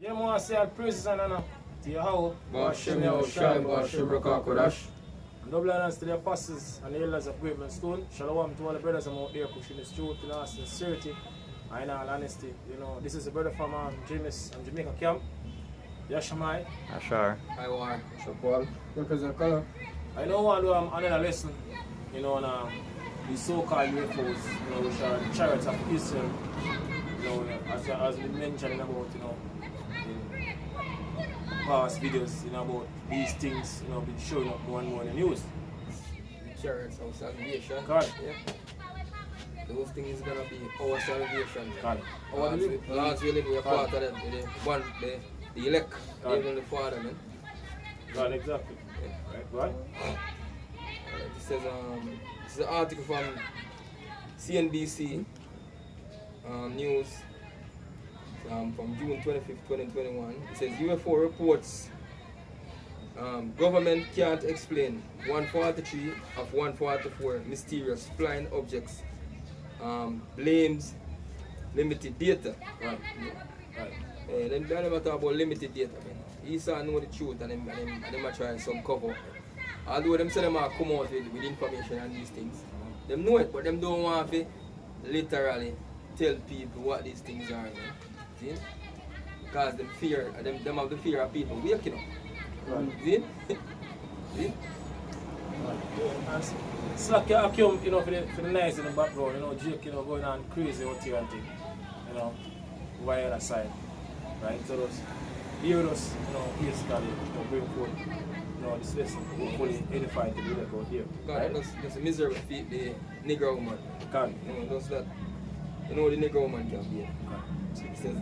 Yeah, man, I say all praises and honor to Yahweh. Bashim Yahushai, Bashim Rakakodash. And double honors to the apostles and the elders of Great Stone. Shalom to all the brothers I'm out there pushing this truth in all sincerity and in all honesty. You know, this is a brother from James and Jamaica camp. Yashamai. Ashar. I want. Paul. Represent color. I know I do another lesson, you know, on the so-called UFOs, you know, which are the chariots of Israel. You know, as we mentioned about, you know, in past videos, you know, about these things, you know, been showing up more and more in the news. The chariots of salvation. Correct. Yeah. Those things is gonna be our salvation. Correct. Last really be a part of them. The elect, even the Father, man. Right, exactly. Yeah. Right? This is an article from CNBC News from June 25th, 2021. It says UFO reports government can't explain 143 of 144 mysterious flying objects, blames limited data. Right. Them never talk about limited data, man. He saw know the truth and them are trying some cover. Although them say them are come out with information and these things. Them know it, but them don't want to literally tell people what these things are, man. See? Because them fear, them have the fear of people waking up. Right. See? See? It's like you accuse, you know, for the nice in the background, you know, Jake, you know, going on crazy out here and thing, you know, over the other side, right? So those, hear us, you know, basically, you know, bring forth, you know, this lesson, hopefully edify to be like out here. God, Right? that's a miserable feat, the Negro woman. Can. You know, that's that. You know the Negro woman can be. It says,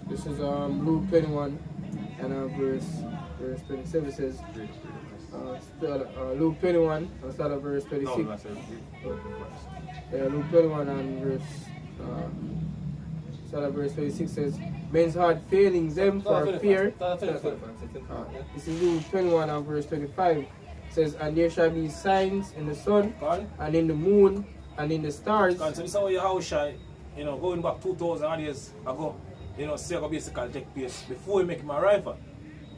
This is Luke 21 and verse 27 says Luke 21 and start at verse 26. No, that's it. Luke 21 and start at verse 26 says, men's heart failing them for fear. This is Luke 21 and verse 25. It says, and there shall be signs in the sun and in the moon and in the stars. So this is how your house shy, you know, going back 2,000 years ago, you know, Sega basically take place before we make my arrival.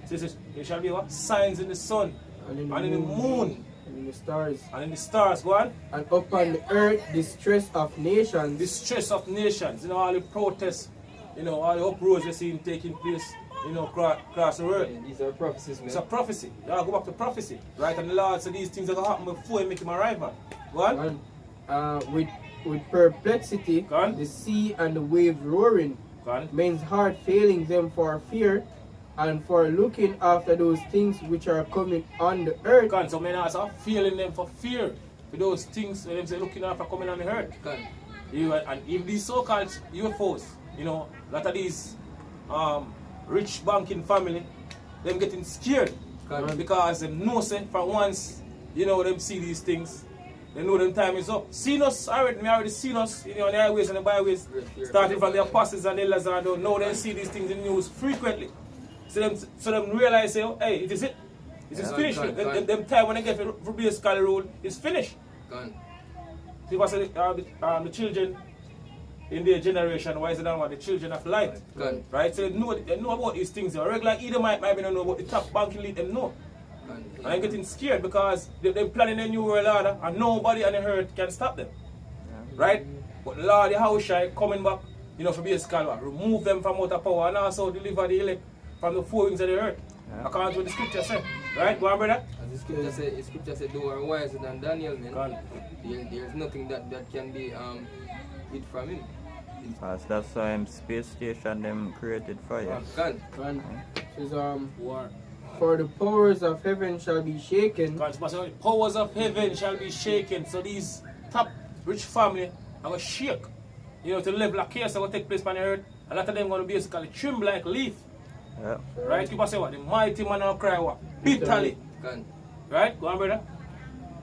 So this is, there shall be what? Signs in the sun and in the moon and in the stars. And in the stars, go on. And upon the earth distress of nations. Distress of nations, you know, all the protests, you know, all the uproars you see taking place, you know, across the world. these are prophecies, man. It's a prophecy. You gotta go back to prophecy, right? And the Lord said these things are gonna happen before he make him arrival. Go on. And with perplexity, the sea and the wave roaring, men's heart failing them for fear, and for looking after those things which are coming on the earth. So men are feeling them for fear for those things when them say looking after coming on the earth. And if these so-called UFOs, you know, a lot of these rich banking family, them getting scared because they know say for once, you know, them see these things, they know them time is up. Seen us already seen us, you know, on the highways and the byways, starting from the apostles and the elders and all. Now they see these things in the news frequently. So them realize, say, oh, hey, it is it. It is finished. Them time when they get for basically road is finished. See what I say, the children in their generation, why is it not the children of light? Right? So they know about these things. A regular Edomite might not know about the top banking lead, them know. And I'm getting scared because they're planning a new world order and nobody on the earth can stop them. Right? But the Lord, the house coming back, you know, for basically remove them from out of power and also deliver the elect from the four wings of the earth. According to what the scripture says. Right? Go on, brother. As the scripture said, they are wiser than Daniel, man. There's nothing that can be hid from him. Because that's why space station them created for you. Says, for the powers of heaven shall be shaken. Powers of heaven shall be shaken. So these top rich family are going to shake. You know, to the level of chaos that will take place on the earth. A lot of them are going to basically trim like leaf. Yeah. Right? People say what? The mighty man will cry what? Bitterly. Right? Go on, brother.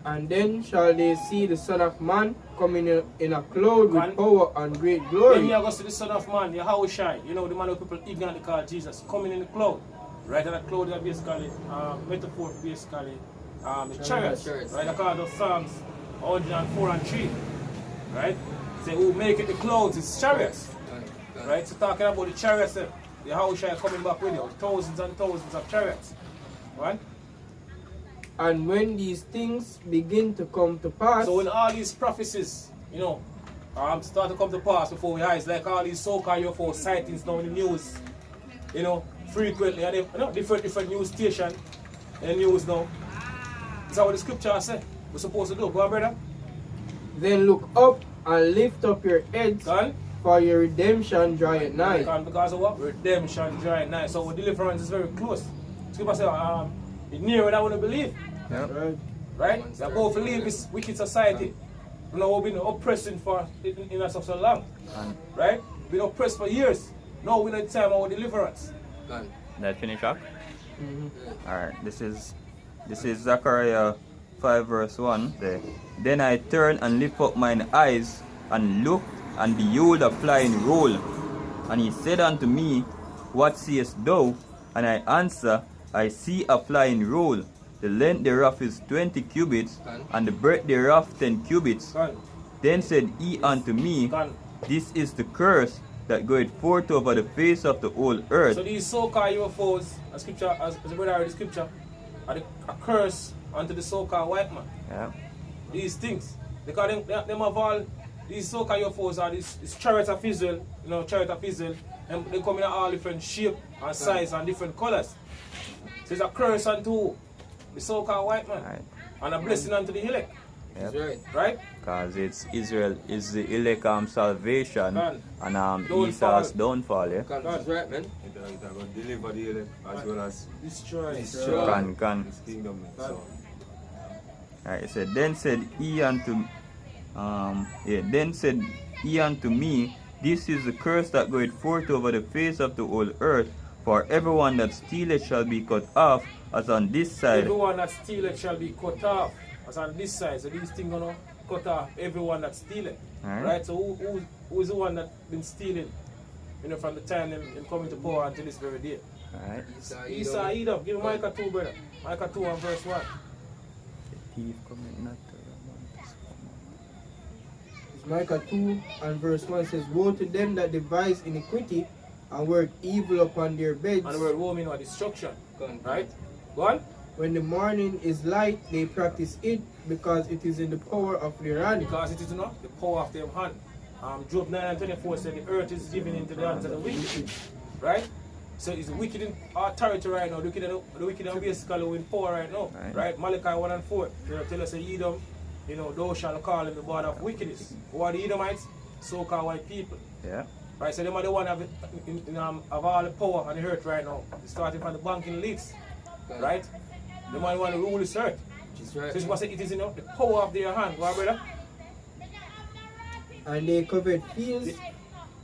And then shall they see the Son of Man coming in a cloud with power and great glory. Then you are going to see the Son of Man, the how shine. You know, the man who people ignorantly call Jesus, coming in the cloud. Right? And that cloud is basically metaphor for basically the chariots. Right? I call those Psalms 104 and 3. Right? Say, who make it the clouds is chariots. Right? So talking about the chariots, the Yahushua coming back with you, thousands and thousands of chariots. Right? And when these things begin to come to pass, So when all these prophecies, start to come to pass before we eyes, like all these so-called UFO sightings now in the news, frequently, and different news station and news now. That's what the scripture says we're supposed to do. Go on, brother. then look up and lift up your heads, Gone? for your redemption draweth nigh. Because of what? Redemption draweth nigh. So our deliverance is very close. Scripture says, it's nearer than I want to believe. Yep. Right? We are both to leave this wicked society. We've been oppressing for in us for so long. Right? We've been oppressed for years. Now we're in the time of our deliverance. That finish up? Alright, this is Zechariah 5 verse 1. Then I turned and lift up mine eyes and looked, and behold a flying roll. And he said unto me, What seest thou? And I answer, I see a flying roll. The length thereof is 20 cubits, and the breadth thereof 10 cubits. Then said he unto me, This is the curse that goeth forth over the face of the whole earth. So these so-called UFOs, as the brother read the scripture, are a curse unto the so-called white man. Yeah. These things. Because them have all, these so-called UFOs are these chariots of Israel, chariot of Israel, and they come in all different shape and size and different colors. So it's a curse unto the so-called white man. Right. And a blessing unto the elect. Yep. That's Right? Because it's Israel is the elect salvation God. and Downfall. Esau's downfall, yeah? That's right, man. It will deliver the elect as well as Destroy. his kingdom. So, Alright, it said, then said he unto me, This is the curse that goeth forth over the face of the whole earth, for everyone that stealeth shall be cut off, as on this side. Everyone that stealeth shall be cut off. As on this side. So these things gonna cut off everyone that stealeth. Right? So who is the one that been stealing? From the time them coming to power until this very day. Alright. Esau, Edom. Give me Micah 2, brother. Micah 2 and verse 1. The thief cometh not to It's Micah 2 and verse 1 says, Woe to them that devise iniquity and work evil upon their beds. And the word woe means destruction. Right? Go on. When the morning is light, they practice it, because it is in the power of their hand. Because it is not the power of their hand. Job 9 and 24 said the earth is given into the hands of the wicked. Right? So it's the wicked in authority right now. The wicked are basically in power right now. Right? Malachi 1 and 4. Tell us, Edom, thou shalt call him the border of wickedness. Who are the Edomites? So-called white people. Yeah. Right? So them are the one have all the power on the earth right now. Starting from the banking elites. Right? The man want to rule this earth. Right. So it's what it is the power of their hand. Go on, brother. And they covered fields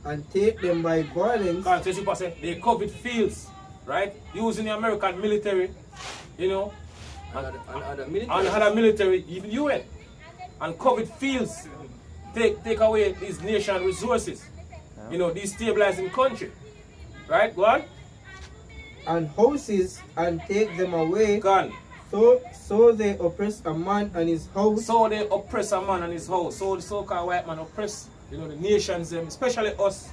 and take them by violence. So they covered fields, right? Using the American military, and other military, even UN, and covered fields. Take away these nation resources. Destabilizing country. Right? Go on. And houses and take them away. Gone. So they oppress a man and his house. So they oppress a man and his house. So the so-called white man oppress, the nations, especially us.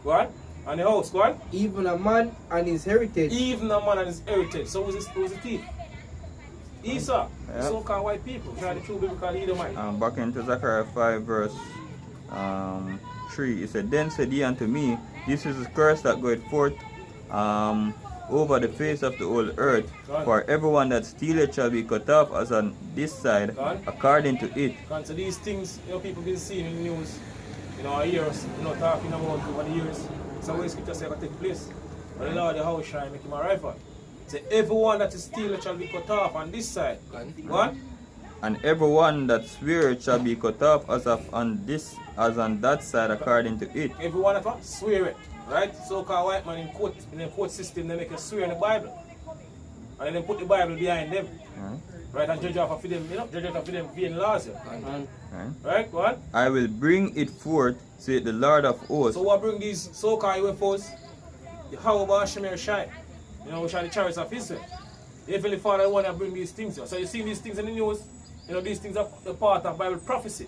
Go on. And the house, go on. Even a man and his heritage. Even a man and his heritage. So who's the thief? Esau. The so-called white people. They are the true biblical Edomite. Back into Zechariah 5 verse 3. It said, Then said he unto me, This is the curse that goeth forth over the face of the whole earth, for everyone that stealeth shall be cut off, as on this side, according to it. So these things, people been seeing in the news, I hear us, talking about over the years. So where scripture say going to take place. But the Lord the house shall make him a rifle. Say everyone that is stealeth shall be cut off on this side. What? And everyone that sweareth shall be cut off as on that side, according to it. Everyone that what? Swear it. Right? So-called white man in the court system, they make a swear in the Bible. And then they put the Bible behind them. Right? And judge off of them, judge off of them being laws. Right? Go on. I will bring it forth, saith the Lord of hosts. So what bring these so-called UFOs? The Hawaba Shemer Shai. Which are the chariots of Israel. The Heavenly Father want to bring these things. So you see these things in the news, these things are a part of Bible prophecy.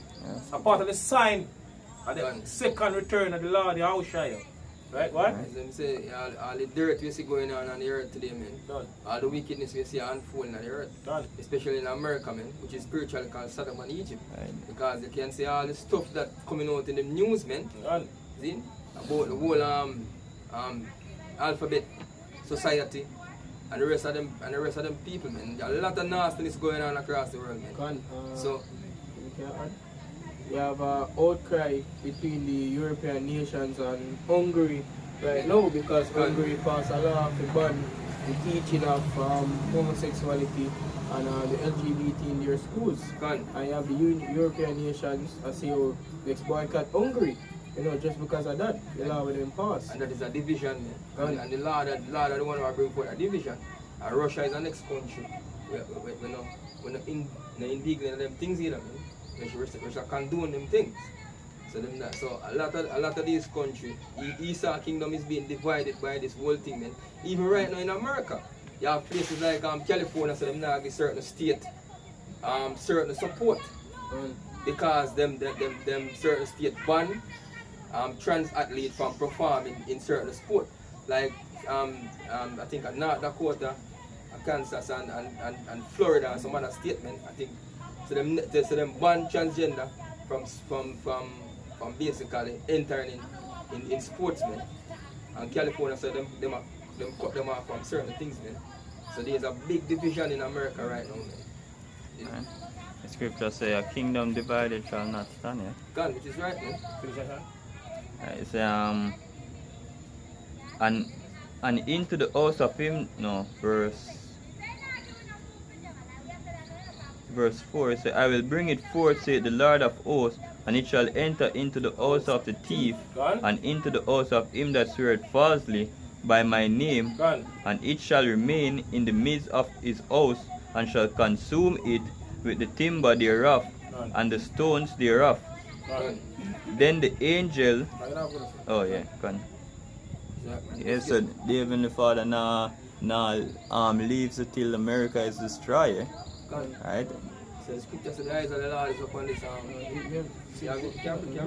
A part of the sign And the second return of the Lord Yahushua. Right, what? As them say, all the dirt we see going on the earth today, man. Done. All the wickedness we see unfolding on the earth. Done. Especially in America, man, which is spiritually called Sodom and Egypt. Right. Because you can see all the stuff that coming out in the news, man. Done. See? About the whole alphabet society and the rest of them people, man. There are a lot of nastiness going on across the world, man. Con, So we have an outcry between the European nations and Hungary right now because Hungary passed a law to ban the teaching of homosexuality and the LGBT in their schools. Con. And you have the European nations say, oh, let's boycott Hungary. You know, just because of that, the law will then pass. And that is a division, man. And the law that the one who bring forth a division. And Russia is the next country. We're not indignant them things either, man. We shall condone them things. So a lot of these countries, Esau kingdom is being divided by this whole thing, man. Even right now in America, you have places like California, so them now give certain state certain support. Because them certain state ban trans athletes from performing in certain sport. Like I think North Dakota, Kansas and Florida and some other state, man, I think. So them ban transgender from basically entering in sports, man. And California, so them cut them off from certain things, man. So there's a big division in America right now, man. Right. The scripture say a kingdom divided shall not stand, yeah? God, which is right, man. It's and into the house of him, no, verse 4, it says, I will bring it forth, saith the Lord of hosts, and it shall enter into the house of the thief, and into the house of him that sweareth falsely by my name, and it shall remain in the midst of his house, and shall consume it with the timber thereof, and the stones thereof. Then the angel, oh yeah, come. Yes, so the Heavenly Father now leaves it till America is destroyed. Right? So the scripture says the eyes of the Lord is upon this. Can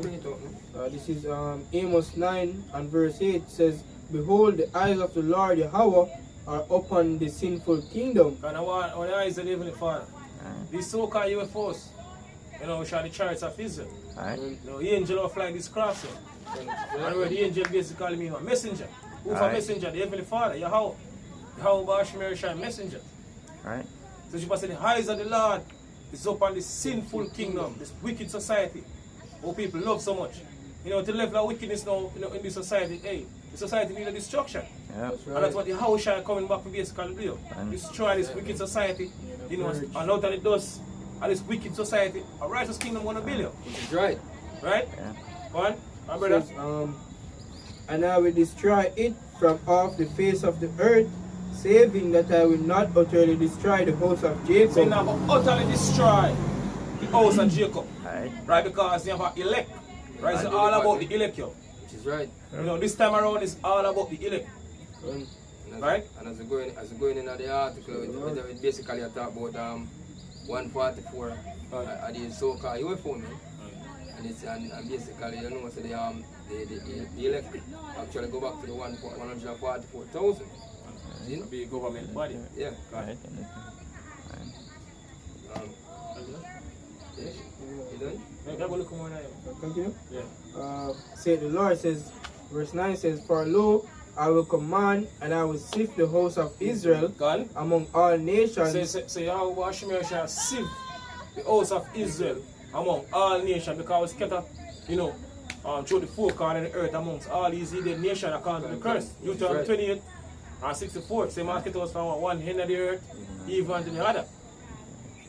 bring it up, this is Amos 9 and verse 8 says, Behold, the eyes of the Lord Yahweh are upon the sinful kingdom. And on the eyes of the Heavenly Father. These so-called UFOs, you know, which are the chariots of Israel. Right. You know, the angel will fly this cross. And where the angel basically means a messenger. Who's a messenger? The Heavenly Father, Yahweh. Yahweh Bashmir Shai, messenger. Right. So she said the eyes of the Lord is upon this sinful kingdom, this wicked society, who people love so much. You know, to the level of wickedness now, you know, in this society, hey, the society needs a destruction. Yeah. And that's what the Yahushua coming back to basically do. Destroy this wicked society, you know, and out that it does, and this wicked society, a righteous kingdom gonna build you. which is right. Right? Yeah. One, my brother. Says, and I will destroy it from off the face of the earth, saving that I will not utterly destroy the house of Jacob. So now utterly destroy the house of Jacob. Right. Right, because you have elect. Right, it's all about the elect, yo. Which is right. You know, this time around it's all about the elect. Right? And as we're going in the article, it basically talk about 144 the so-called UFO, man. And it's and basically, you know, so the elect actually go back to the 144,000. Be a government body. Yeah. Right. Yes. You done? Continue? Yeah. Say the Lord says, verse 9 says, For lo, I will command and I will sift the house of Israel God. among all nations. So Yahweh Shemir shall sieve the house of Israel among all nations, because we scatter, you know, through the four corners of the earth amongst all these hidden nations according to the curse. Deuteronomy 28 and 64. Same as scatter us from one end of the earth even to the other.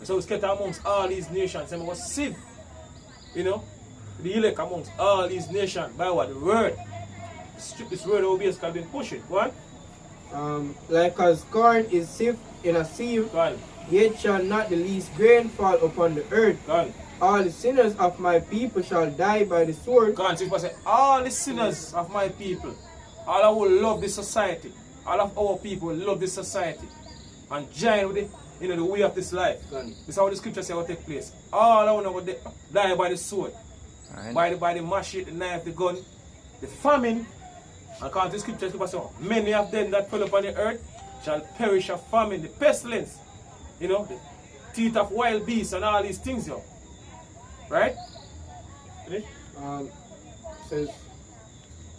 So we scatter amongst all these nations. Same was sieve, you know, the elect amongst all these nations by what? The word. This word will basically been pushing. What? Like as corn is sift in a sieve, God. yet shall not the least grain fall upon the earth. God. All the sinners of my people shall die by the sword. God, so say, all the sinners of my people, all who love this society, all of our people will love this society and join with the, the way of this life. God. This is how the scripture say will take place. All of them will die by the sword. Alright. by the machete, the knife, the gun, the famine. And according to the scripture, so many of them that fell upon the earth shall perish of famine, the pestilence, you know, the teeth of wild beasts and all these things, yo. Right? Finish? Says,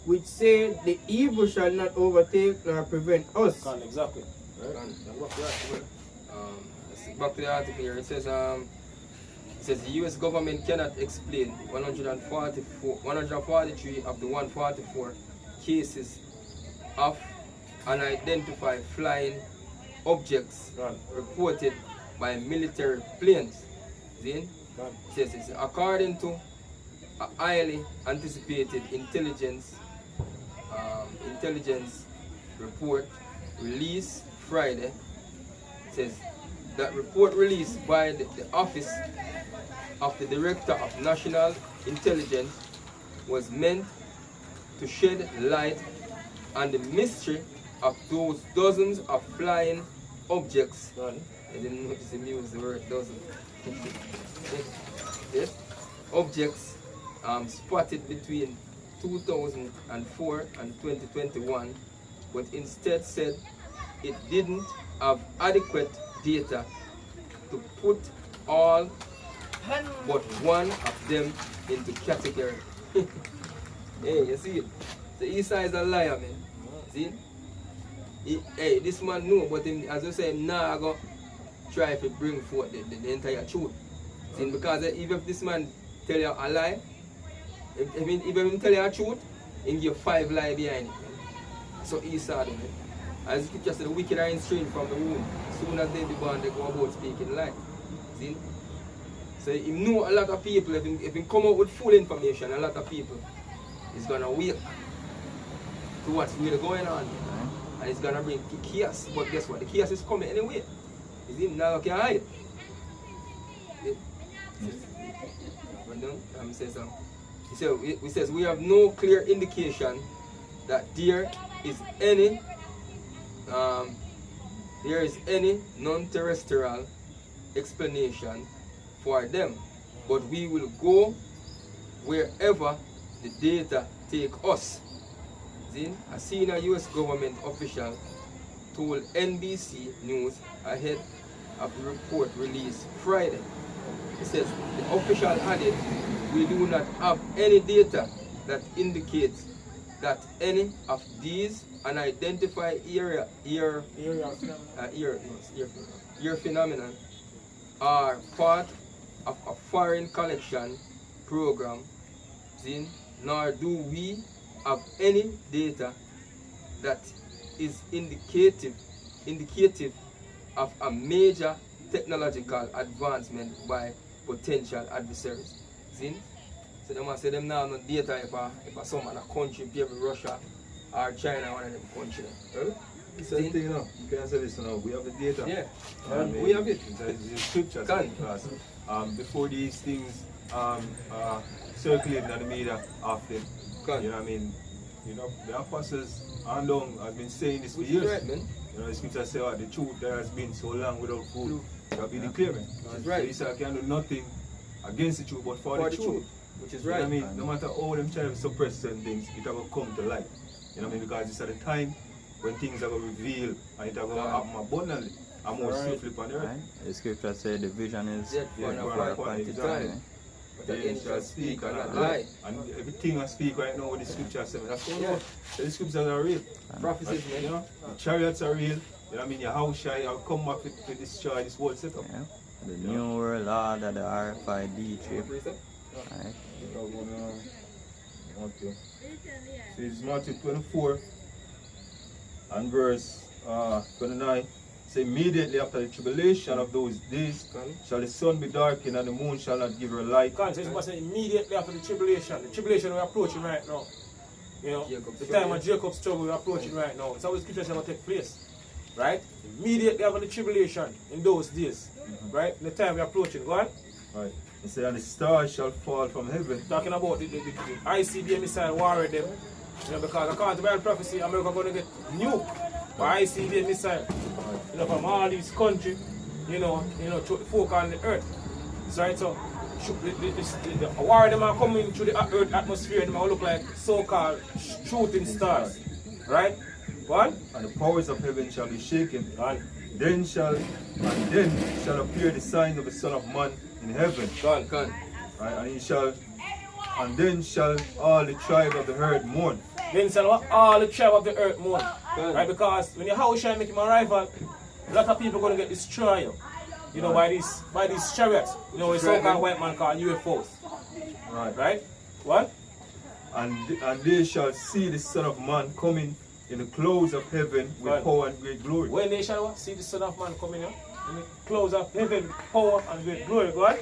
which say the evil shall not overtake nor prevent us. Exactly. Right? Back to the article here. It says the U.S. government cannot explain 143 of the 144 cases of unidentified flying objects reported by military planes. It says it's according to a highly anticipated intelligence report released Friday. It says that report released by the Office of the Director of National Intelligence was meant to shed light on the mystery of those dozens of flying objects. I didn't notice him use the word dozen. Yes, objects spotted between 2004 and 2021, but instead said it didn't have adequate data to put all but one of them into category. Hey, you see it? The Isa is a liar, man. See? Hey, this man know, but him, as you say, him nah go try to bring forth the entire truth. See, because even if this man tell you a lie, if he tell you a truth, he give you 5 lies behind it. So Isa do, man. As the scripture said, the wicked are estranged from the womb. Soon as they be born, they go about speaking lie. See? So he know a lot of people, if he come out with full information, a lot of people is gonna wait to what's really going on. And it's gonna bring chaos. But guess what? The chaos is coming anyway. Is it now can hide? He says we have no clear indication that there is any non-terrestrial explanation for them, but we will go wherever the data take us. Then, a senior U.S. government official told NBC News ahead of the report released Friday. He says the official added, "We do not have any data that indicates that any of these unidentified ear phenomena are part of a foreign collection program, nor do we have any data that is indicative of a major technological advancement by potential adversaries." See? So they must say them now no data if some other country, maybe Russia or China, one of them countries. It's the thing, you know. You can say this now. We have the data. Yeah. We have it. It's the scriptures. Because, before these things circulating on the media often, you know what I mean? You know, the apostles and have been saying this for years. Right, man. You know, the scriptures say the truth there has been so long without food. That be declaring. That's right. So Isa can do nothing against the truth but for the truth. Which is You know right. what I mean? No matter how them try to suppress certain things, it will come to light. You know what I mean? Because it's at the time when things are going to reveal and it will happen abundantly and more swiftly upon the earth. Right. The scripture says the vision is for an appointed time. But again, shall speak and not lie. And everything I speak right now with the scriptures say, that's all about. The scriptures are real. Prophecies, man. You know, the chariots are real. You know what I mean? Your house shall come back to destroy this whole setup. Yeah. The new world order, the RFID chip. Right. Okay. So it's Matthew 24 and verse 29. So immediately after the tribulation of those days shall the sun be darkened and the moon shall not give her light. So it's must say immediately after the tribulation we're approaching right now. You know, the time of Jacob's trouble we're approaching right now. It's how the scriptures going to take place. Right? Immediately after the tribulation in those days. Right? In the time we're approaching. Go on. Right. It says, and the stars shall fall from heaven. Talking about the ICBM missile war with them. You know, because according to Bible prophecy, America going to get nuked by ICBM missile. You know, from all these countries, you know, to folk on the earth. So, right, so the war them are coming through the earth atmosphere, them will look like so-called shooting stars. Right? What? And the powers of heaven shall be shaken. Gone. Then shall appear the sign of the Son of Man in heaven. Gone. Gone. Right? And then shall all the tribe of the earth mourn. Then shall all the tribe of the earth mourn. Gone. Right? Because when your house shall make him a rival, a lot of people are going to get destroyed. You know, by these chariots. You know, a so-called white man called UFOs. Right. Right? What? And they shall see the Son of Man coming in the clouds of heaven with Right. power and great glory. When they shall see the Son of Man coming in the clouds of heaven, power and great glory, God.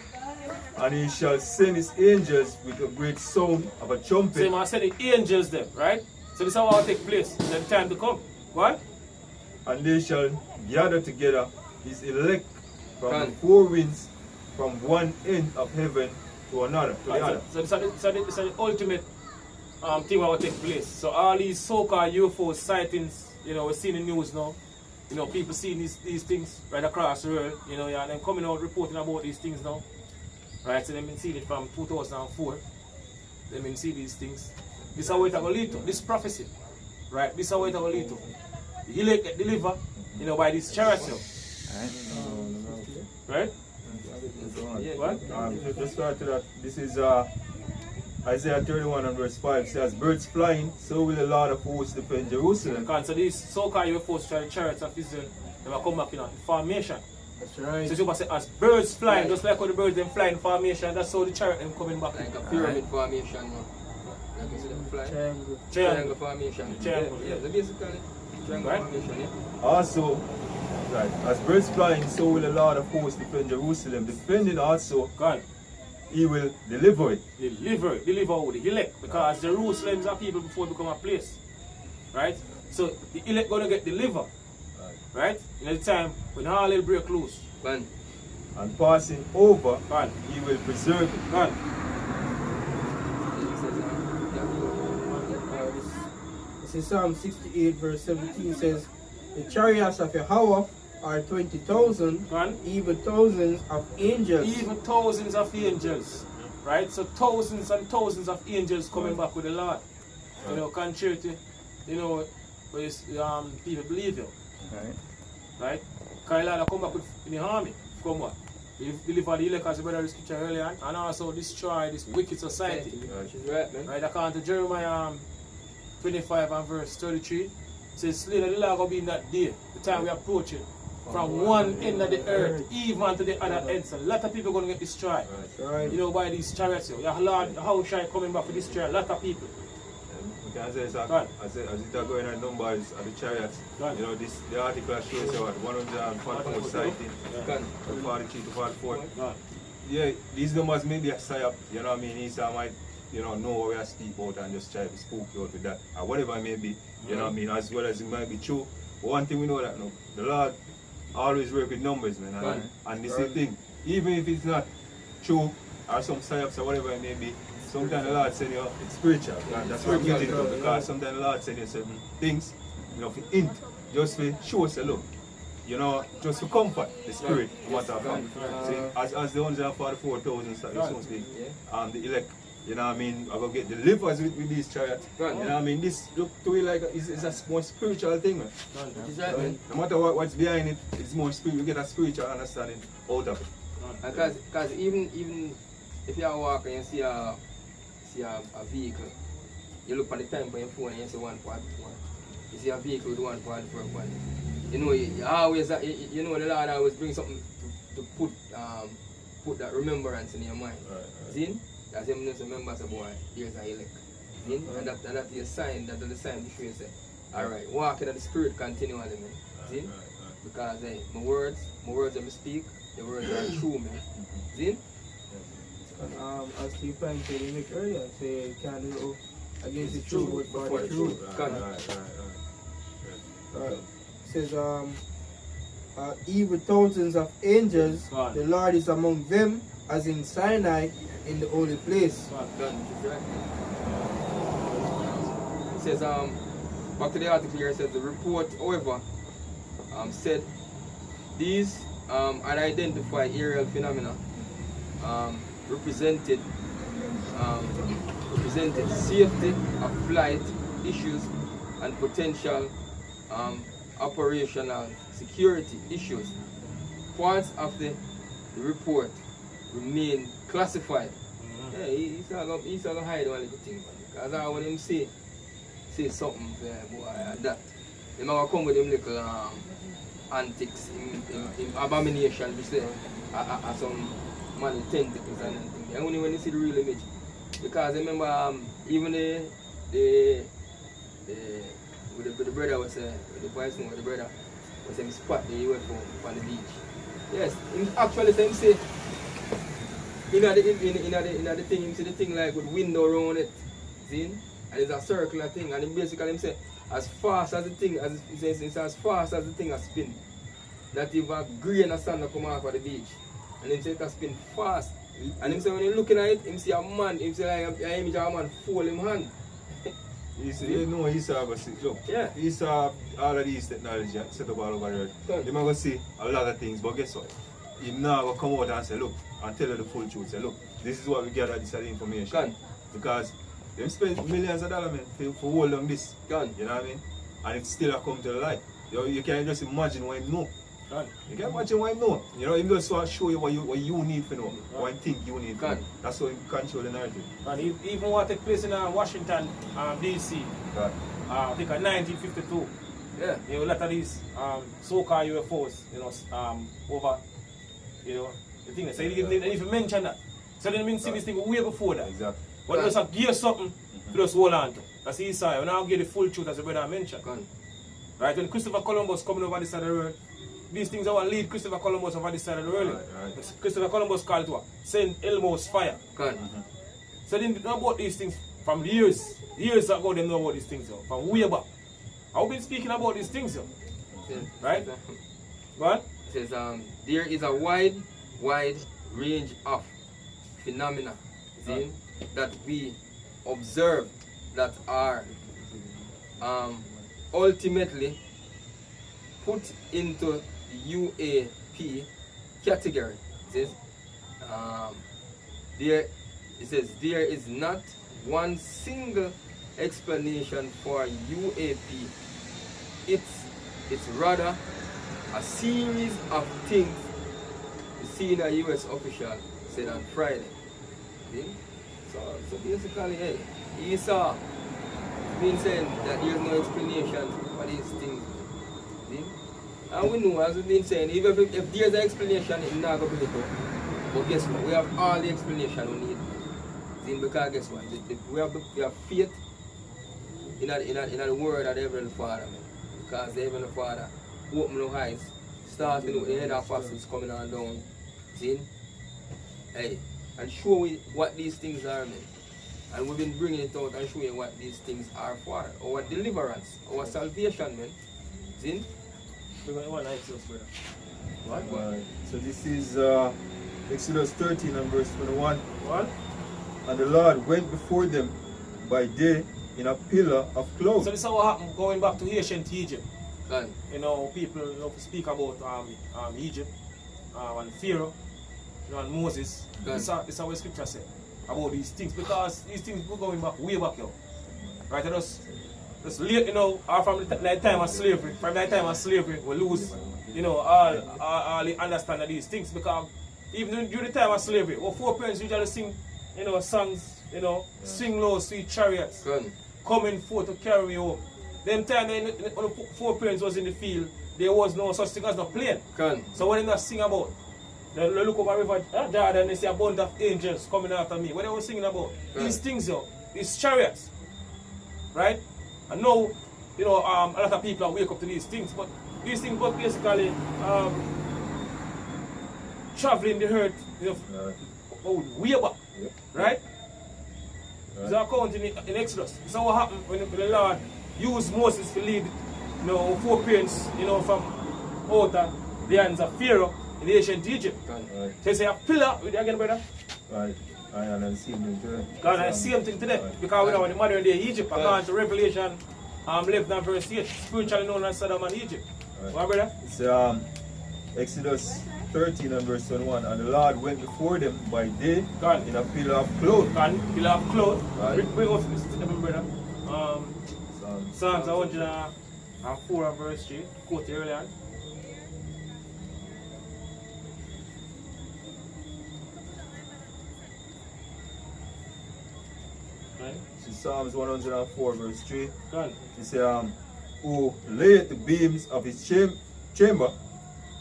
And he shall send his angels with a great sound of a trumpet. Same as I said, the angels them, right? So this is how it will take place in the time to come. What? And they shall gather together his elect from Right. the four winds, from one end of heaven to another, to the other. So this is the ultimate thing that will take place. So all these so-called UFO sightings, you know, we're seeing the news now. You know, people seeing these things right across the world. You know, yeah, and them coming out reporting about these things now. Right, so they've been seeing it from 2004. They've been seeing these things. This is how it will lead to. This prophecy. Right, this is how it will lead to. The elect get delivered, you know, by this chariots. Right? What? Just start to that. This is Isaiah 31 and verse 5 says, birds flying, so will the Lord of hosts defend Jerusalem. So these so-called UFOs, chariots of Israel, they will come back in formation. That's right. So you say as birds flying, just like how the birds them fly in formation, that's how the chariot them coming back. Like a pyramid formation, man. Like you see them fly. Triangle. Triangle formation. Triangle, Yeah, so basically, triangle Right. formation, yeah. Also, right, as birds flying, so will the Lord of hosts defend Jerusalem. Defending also, God, he will deliver it. deliver who? The elect. Because Jerusalem's are people before it become a place. Right? So the elect gonna get delivered. Right? In the time when all will break loose. Man. And passing over, God, he will preserve it. God. This is Psalm 68 verse 17 says, the chariots of Yahweh are 20,000, God. even thousands of angels. Even thousands of angels. Right? So thousands and thousands of angels coming back with the Lord. You know, contrary to, you know, where people believe you. Right. Right? Because come back with in the army. Come what? They deliver the elect as the brother scripture earlier on, and also destroy this wicked society. Which is right, man. Right? According to Jeremiah 25 and verse 33, it says, slay the Lord will be in that day, the time we approach it, from one end of the earth, even to the other end. So a lot of people are going to get destroyed. Right. You know, by these chariots. Your Lord, how shall I coming back for destroy a lot of people? As it God. are going at numbers of the chariots, God. you know, the article shows you what 144 sightings, God. from 43 to 44. God. Yeah, these numbers may be a psyop, you know what I mean? Isa might, you know what we are speaking about and just try to spook you out with that, or whatever it may be, you know what I mean? As well as it might be true. But one thing we know that no, the Lord always work with numbers, man. And this is the thing, even if it's not true, or some psyops or whatever it may be, sometimes the Lord send you, it's spiritual. That's where we get it from, because sometimes the Lord send you certain things, you know, for hint, just for show us a look. You know, just to comfort the spirit, no matter how. See, as the 144,000 so to speak, the elect, you know what I mean, I go get delivered with these chariots. You know what I mean, this look to it like it's a more spiritual thing, man. No matter what's behind it, it's more spiritual. You get a spiritual understanding out of it. Because even if you are walking and you see a vehicle, you look at the time on your phone and you see 144. You see a vehicle with 144. You know, you always, you know, the Lord always brings something to put that remembrance in your mind. See? As you just remember, say, boy, here's a elect. See? And that is a sign, that is the sign to show you, say, alright, walking in the spirit continually, man. See? Because my words that I speak, the words are true, man. See? As the point to make earlier, say you can't go against the truth, but for the truth. Says even thousands of angels, the Lord is among them, as in Sinai in the holy place. It says back to the article here, it says the report, however, said these unidentified aerial phenomena represented safety of flight issues and potential operational security issues. Parts of the report remain classified. Yeah, he's not gonna hide one little thing, man. Because I want him say something, boy, that. They might come with them little antics, in abomination, which say, some man with tentacles and things. Only when you see the real image. Because I remember even the brother was with the boys with the brother was him spot the UFO on the beach. Yes, actually say in the thing, him see the thing like with window around it. See? And it's a circular thing, and he basically him say as fast as the thing as fast as the thing has spin. Not even a grain of sand come off of the beach. And him say it has spin fast. And him say when you're looking at it, him see a man, him say like an image of a man fold him hand. He saw, look, yeah. He saw all of these technology set up all over the earth. They might go see a lot of things, but guess what? He now will come out and say, look, and tell you the full truth. Say, look, this is what we gather this information. Because they spend millions of dollars, man, for hold on this. You know what I mean? And it still come to the light. You can't just imagine what you know. You can imagine what you know. You know, he just want to show you what you need to know, what you think you need to know. That's how you control the narrative. And even what took place in Washington, D.C., I think in 1952, yeah. You know, a lot of these so-called UFOs, you know, over, you know, the thing. So they even mention that. So they didn't see this thing way before that. Exactly. But they just give something to just hold on to. That's the Isaiah. When I give the full truth, as the brother mentioned. Right? When Christopher Columbus coming over this side of the world, these things are what lead Christopher Columbus over this side of the world. Right. Christopher Columbus called it what? Saint Elmo's fire. So they know about these things from years ago. They know about these things, from way back. I've been speaking about these things, right? What? It says there is a wide range of phenomena that we observe that are ultimately put into the UAP category. It says there is not one single explanation for UAP. It's rather a series of things the senior US official said on Friday. See? So basically, hey, he saw been saying that there's no explanation for these things. See? And we know, as we've been saying, even if there's an explanation, it's not going to be it. But guess what? We have all the explanation we need. See? Because guess what? We have faith in the word of the Heavenly Father, man. Because the Heavenly Father opened our eyes, starting with the head of apostles coming on down. See? Hey, and show we what these things are, man. And we've been bringing it out and showing you what these things are for. Our deliverance, our salvation, man. See? What? So this is Exodus 13 and verse 21. What? And the Lord went before them by day in a pillar of cloud. So this is what happened going back to ancient Egypt. God. You know, people speak about Egypt and Pharaoh, you know, and Moses. This is what scripture said about these things, because these things were going back way back, yo. Right? Just late, you know, from the time of slavery. From that time of slavery, we lose, you know, all the understanding of these things, because even during the time of slavery, our foreparents usually sing, you know, songs, you know, swing low, sweet chariots, coming forth to carry me home. Them time when the foreparents was in the field, there was no such thing as no plane. So what they not sing about? They look over River Jordan and they see a bunch of angels coming after me. What they were singing about? These things, yo, these chariots, right? And now, you know, a lot of people wake up to these things, but these things were basically traveling the earth, you know, way back, right? There's an account in Exodus. So what happened when the Lord used Moses to lead, you know, four parents, you know, from out of the hands of Pharaoh in the ancient Egypt. So they say a pillar, with again, brother? Right. And the same thing today. God, the same thing today. Because we know the modern day Egypt, according to Revelation 11 verse 8, spiritually known as Sodom and Egypt. What, brother? It's Exodus 13 and verse 21. And the Lord went before them by day God. in a pillar of cloud. God, pillar of cloud. Right. Bring us this, brother. Psalms Psalms 104 and verse 3. Quote earlier on. Right. This is Psalms 104 verse 3. God. He said, who layeth the beams of his chamber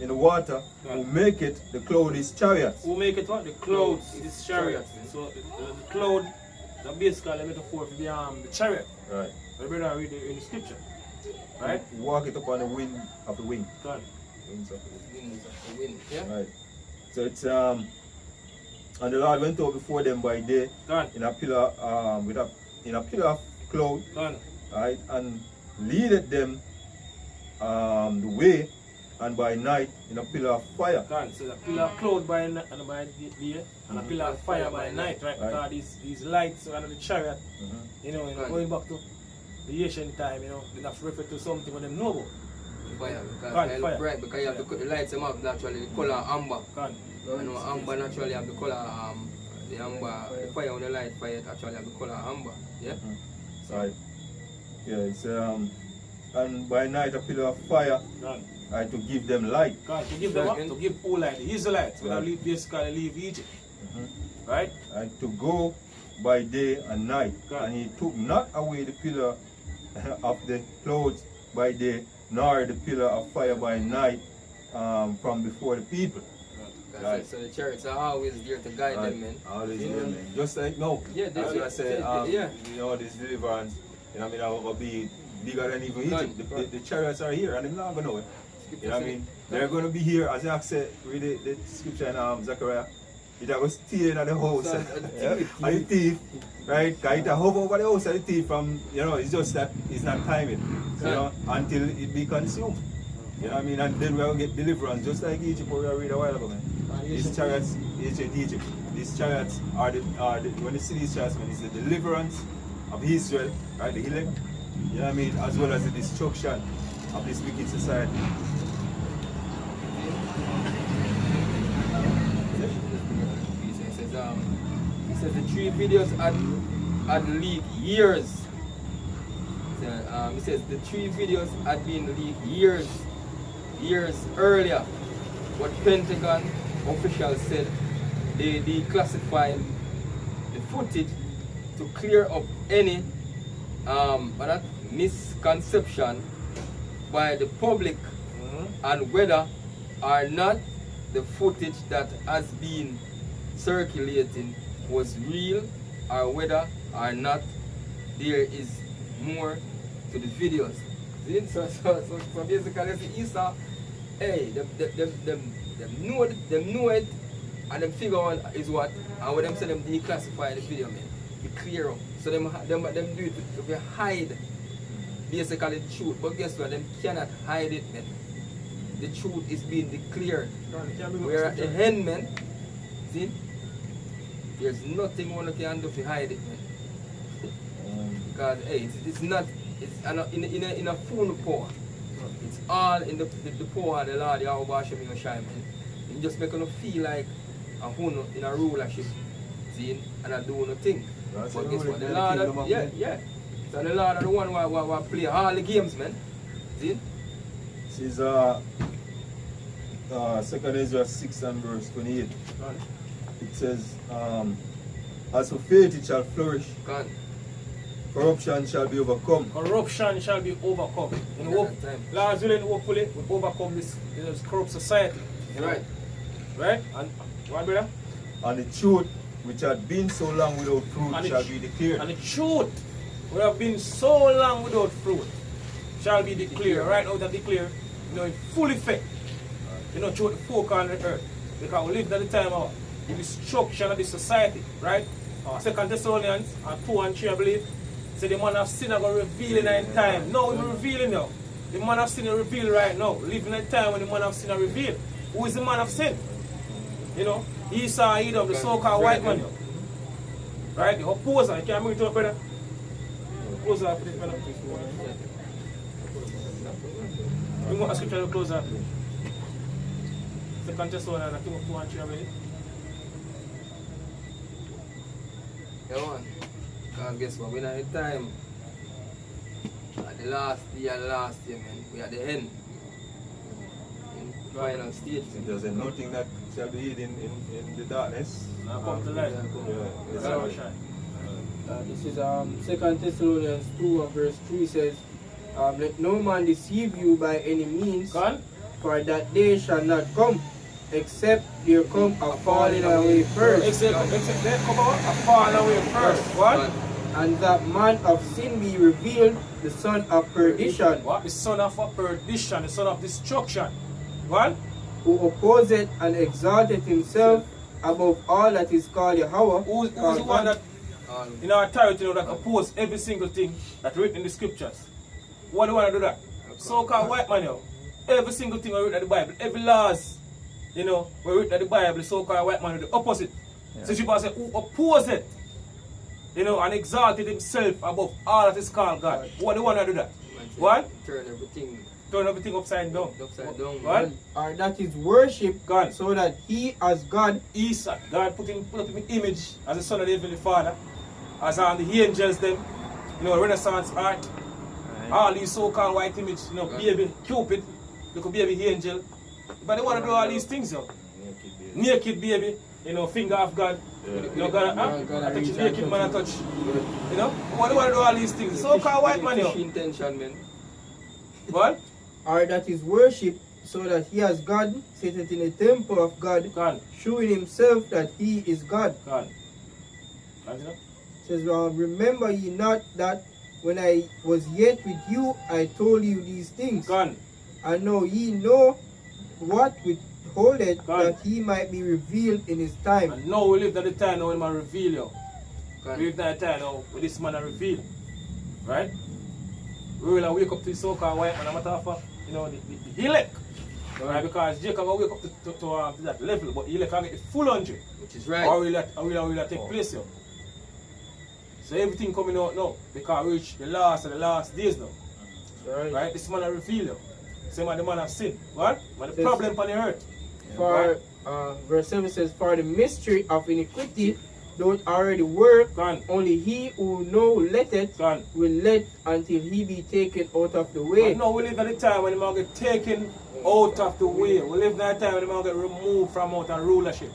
in the water, who make it the cloud his chariots. Who make it what? The clouds is chariots. So the cloud, that basically a metaphor for the chariot. Right. The brother read it in the scripture. Right? Walk it upon the wind of the wing. God. Wings of the wing. Wings of the wind. Yeah. Right. So it's and the Lord went out before them by day God. in a pillar in a pillar of cloud. God. Right, and leaded them the way, and by night in a pillar of fire. God. So the pillar of cloud by day and a pillar of fire by night, right? Because these lights around the chariot, you know, going back to the ancient time, you know, they have to refer to something when them know about. Fire, because God, it fire. bright, because you have to cut the lights them have naturally the color amber. God. You know, amber naturally have the color the amber, the fire on the light fire it actually have the color amber. Yeah? Right. Yeah, it's and by night a pillar of fire, God. right, to give them light. God, to give them what? To give all light. The Israelites, when Right. they basically leave Egypt. Right? Right, to go by day and night. God. And he took not away the pillar of the clouds by day, nor the pillar of fire by night from before the people. Right. So the chariots are always there to guide them, man. Always there, man. Just like now. Yeah, That's what I said. yeah. You know, this deliverance, you know what I mean, will be bigger than even Egypt. The chariots are here and they're not going to know it. You know what I mean? They're going to be here, as I said, read the scripture in Zechariah. It was staying at the house. So, And the thief, right? Because it hover over the house of the thief from, you know, it's just that it's not timing, you know, until it be consumed. You know what I mean? And then we'll get deliverance, just like Egypt, where we read a while ago, man. These chariots, Egypt, these chariots are the, when you see these chariots, man, it's the deliverance of Israel, right? The elect, you know what I mean? As well as the destruction of this wicked society. He says the 3 videos had leaked years. He says the 3 videos had been leaked years earlier. What Pentagon officials said they declassified the footage to clear up any misconception by the public and whether or not the footage that has been circulating was real or whether or not there is more to the videos. See? So basically Esau, hey, them know it and them figure out is what, and when them say them declassify the video, man, be clear up. So them do it to hide basically the truth, but guess what, them cannot hide it, man. The truth is being declared. We're at the end, man. See? There's nothing one can do to hide it, man. Because hey, it's not in a full power. It's all in the power of the Lord Yahweh Hashem Yoshai, man. You just make them feel like a hun in a rulership. See? And I do nothing. But guess what? The Lord, yeah. So the Lord are the one who play all the games, man. See? This is 2 Ezra 6 and verse 28. It says, as for faith it shall flourish, God. corruption shall be overcome. Corruption shall be overcome. And Lord's willing, hopefully, we overcome this corrupt society. Right. Right? And what, brother? And the truth which had been so long without fruit shall be declared. And the truth which have been so long without fruit shall be declared. Right now, that declare, you know, in full effect. You know, through the four corners of the earth. Because we live at the time of the destruction of the society, right? 2 Thessalonians 2 and 3, I believe. So the man of sin are going to reveal in that time. No, we're revealing now. The man of sin is revealed right now. We live in a time when the man of sin are revealed. Who is the man of sin? You know, Esau, Edom, the so-called white man. Right? The opposer. You can't bring it to a brother. Opposer for this brother. We want a scripture to close up. Second Thessalonians, I think of 2 and 3 already. Yeah, man. Because guess what? We're not in time. At the last year, man. We are at the end. In final stage. There's nothing that shall be hidden in the darkness. Now come to light. Yeah. The sun will shine. This is 2 Thessalonians 2 and verse 3 says, let no man deceive you by any means, Gone? for that day shall not come, except there come a falling away first, Except there come out a fall away first. What? and that man of sin be revealed, the son of perdition, What? The son of perdition, the son of destruction. What? who opposeth and exalteth himself above all that is called Yahweh. Who's the one that in our authority, that oppose every single thing that's written in the scriptures? Why do you want to do that? So-called white man, yo. Every single thing written in the Bible, every laws, were written in the Bible, the so-called white man do the opposite. Yeah. So she say, who oppose it, and exalted himself above all that is called God. Why do you want to do that? What? Turn everything Turn everything upside down. What? What? Or that is worship God. so that he as God, Isa, God put up in image as the son of the heavenly Father, as on the angels them, Renaissance art, all these so-called white image, baby Cupid, look baby angel. But they want to do all these things, naked baby, finger of God, God, I touch naked man, I touch, what they want to do all these things? So-called white man, intention, man. What? or that is worship so that he as God sitteth in the temple of God, God, showing himself that he is God. God. Says, remember ye not that when I was yet with you, I told you these things. God. And now ye know what withholdeth, God. that he might be revealed in his time. And now we live at the time now when man reveal you. God. We live at the time now when this man reveal. Right? We will wake up to the so-called white man, no matter of the elect. Right? Because Jacob will wake up to that level, but elect can get the full 100. Which is right. Or will that take place here. So everything coming out now, because we reach the last of the last days now. Right? This man will reveal you. Same as the man of sin. What? But the Yes. problem on the earth. For verse 7 says, for the mystery of iniquity don't already work, Gone. only he who know letteth Gone. will let until he be taken out of the way. But no, we live at the time when the man get taken out of the way. We live at the time when the man get removed from out of rulership.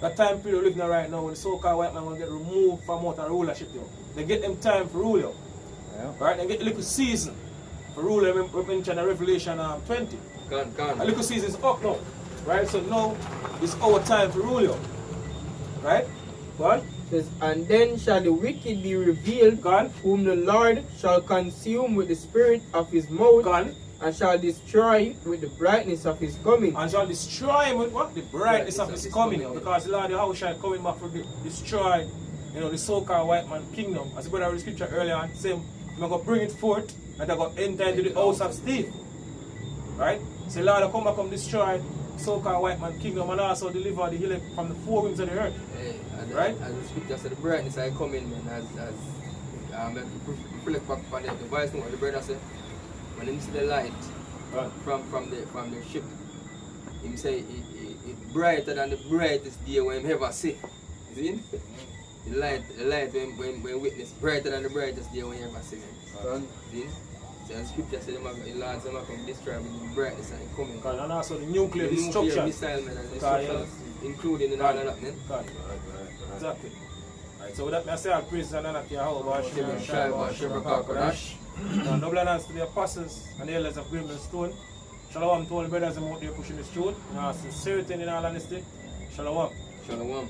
That time period we live in right now when the so-called white man will get removed from out of rulership. They get them time for rule. Yeah. Right? They get a little season for rule them in Revelation 20. Gone. A little season is up now. Right? So now it's our time for rule. Right? What? Says, and then shall the wicked be revealed, Gone. whom the Lord shall consume with the spirit of his mouth, Gone. and shall destroy with the brightness of his coming. And shall destroy him with what? The brightness of his coming. Because the Lord Yahweh shall coming back to destroy the so-called white man kingdom. As the brother read the scripture earlier on, saying, I'm going to bring it forth and I'm going to enter into the house of Steve. Right? So the Lord will come back and destroy so-called white man kingdom and also deliver the elect from the four winds of the earth. Right? As the scripture said, the brightness I come in, man, reflect back on the voice what the brother said. When him see the light from the ship, him say it brighter than the brightest day when him ever see. You see? The light when witness brighter than the brightest day when you ever see. See? So the scripture said the Lord's going to come destroy with the brightness and coming. And also the nuclear The destruction. missile, man, and destruction, including in all of that, man. Exactly. Right, so with that, I say all praise and honor to Yahweh, double honors to the apostles and the elders of Grimble Stone. Shalom to all the brothers and out there pushing this truth. In all sincerity and in all honesty. Shalom. Shalom.